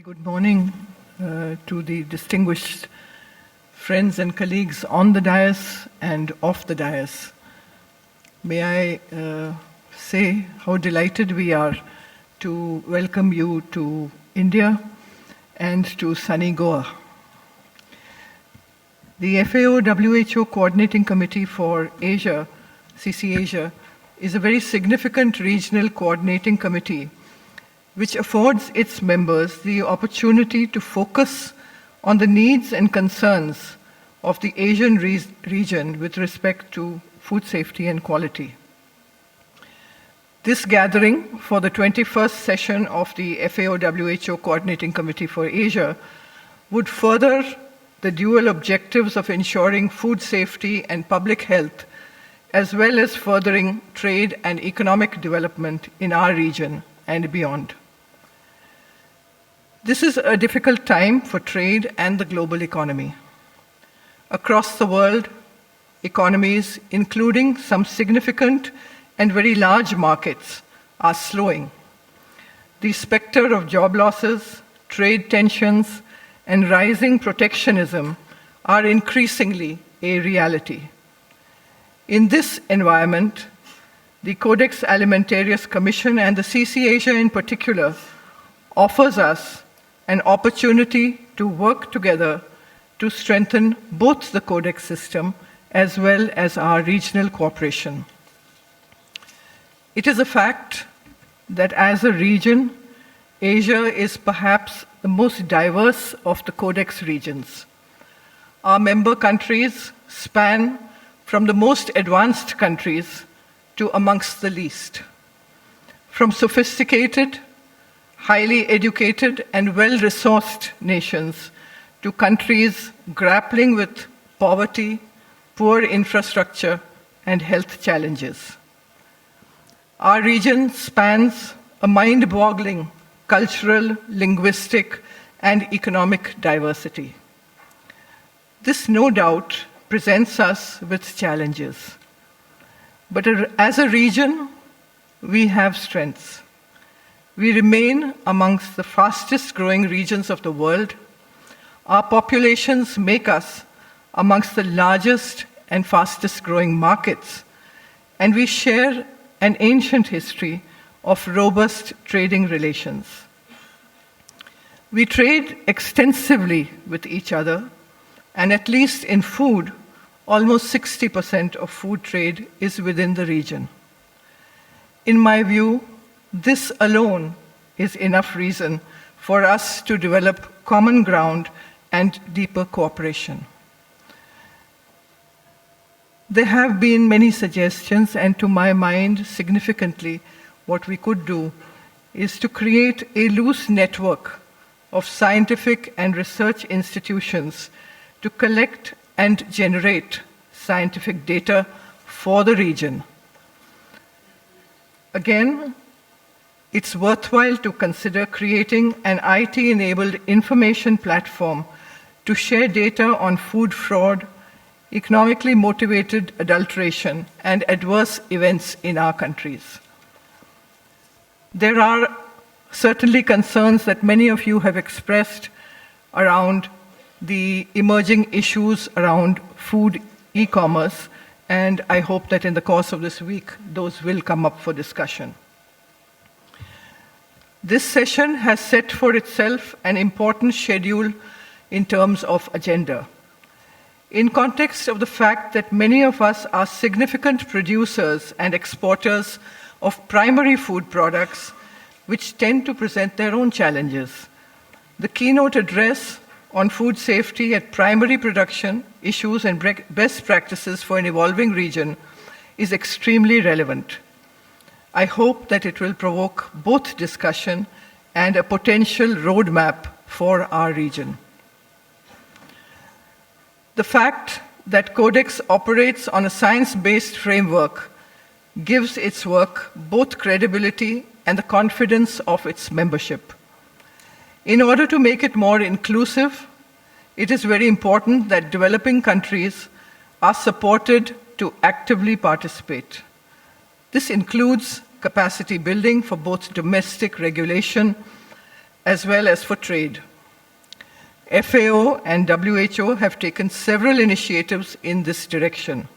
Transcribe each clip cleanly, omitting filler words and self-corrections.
very good morning to the distinguished friends and colleagues on the dais and off the dais. May I say how delighted we are to welcome you to India and to sunny Goa. The FAO-WHO Coordinating Committee for Asia, CC Asia, is a very significant regional coordinating committee which affords its members the opportunity to focus on the needs and concerns of the Asian region with respect to food safety and quality. This gathering for the 21st session of the FAO-WHO Coordinating Committee for Asia would further the dual objectives of ensuring food safety and public health, as well as furthering trade and economic development in our region and beyond. This is a difficult time for trade and the global economy. Across the world, economies, including some significant and very large markets, are slowing. The specter of job losses, trade tensions, and rising protectionism are increasingly a reality. In this environment, the Codex Alimentarius Commission and the CC Asia in particular offers us an opportunity to work together to strengthen both the Codex system as well as our regional cooperation. It is a fact that as a region, Asia is perhaps the most diverse of the Codex regions. Our member countries span from the most advanced countries to amongst the least. From sophisticated, highly educated and well-resourced nations to countries grappling with poverty, poor infrastructure, and health challenges. Our region spans a mind-boggling cultural, linguistic, and economic diversity. This no doubt presents us with challenges. But as a region, we have strengths. We remain amongst the fastest growing regions of the world. Our populations make us amongst the largest and fastest growing markets, and we share an ancient history of robust trading relations. We trade extensively with each other, and at least in food, almost 60% of food trade is within the region. In my view, this alone is enough reason for us to develop common ground and deeper cooperation. There have been many suggestions, and to my mind, significantly, what we could do is to create a loose network of scientific and research institutions to collect and generate scientific data for the region. Again, it's worthwhile to consider creating an IT-enabled information platform to share data on food fraud, economically motivated adulteration, and adverse events in our countries. There are certainly concerns that many of you have expressed around the emerging issues around food e-commerce, and I hope that in the course of this week, those will come up for discussion. This session has set for itself an important schedule in terms of agenda. In context of the fact that many of us are significant producers and exporters of primary food products, which tend to present their own challenges, the keynote address on food safety at primary production issues and best practices for an evolving region is extremely relevant. I hope that it will provoke both discussion and a potential roadmap for our region. The fact that Codex operates on a science-based framework gives its work both credibility and the confidence of its membership. In order to make it more inclusive, it is very important that developing countries are supported to actively participate. This includes capacity building for both domestic regulation as well as for trade. FAO and WHO have taken several initiatives in this direction.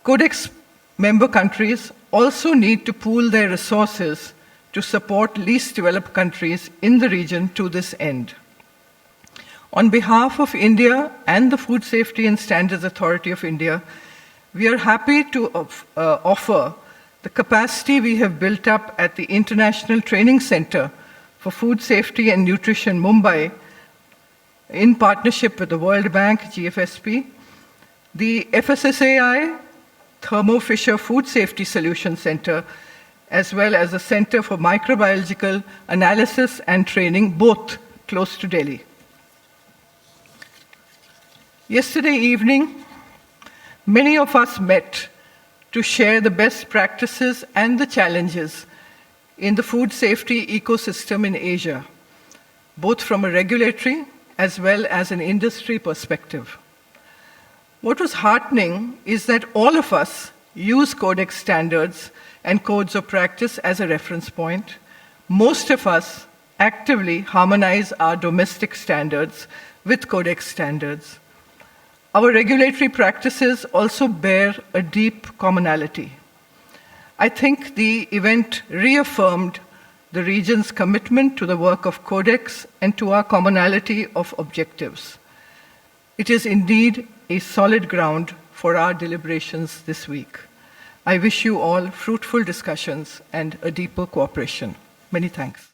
Codex member countries also need to pool their resources to support least developed countries in the region to this end. On behalf of India and the Food Safety and Standards Authority of India, we are happy to offer the capacity we have built up at the International Training Center for Food Safety and Nutrition, Mumbai, in partnership with the World Bank, GFSP, the FSSAI, Thermo Fisher Food Safety Solution Center, as well as the Center for Microbiological Analysis and Training, both close to Delhi. Yesterday evening, many of us met to share the best practices and the challenges in the food safety ecosystem in Asia, both from a regulatory as well as an industry perspective. What was heartening is that all of us use Codex standards and codes of practice as a reference point. Most of us actively harmonize our domestic standards with Codex standards. Our regulatory practices also bear a deep commonality. I think the event reaffirmed the region's commitment to the work of Codex and to our commonality of objectives. It is indeed a solid ground for our deliberations this week. I wish you all fruitful discussions and a deeper cooperation. Many thanks.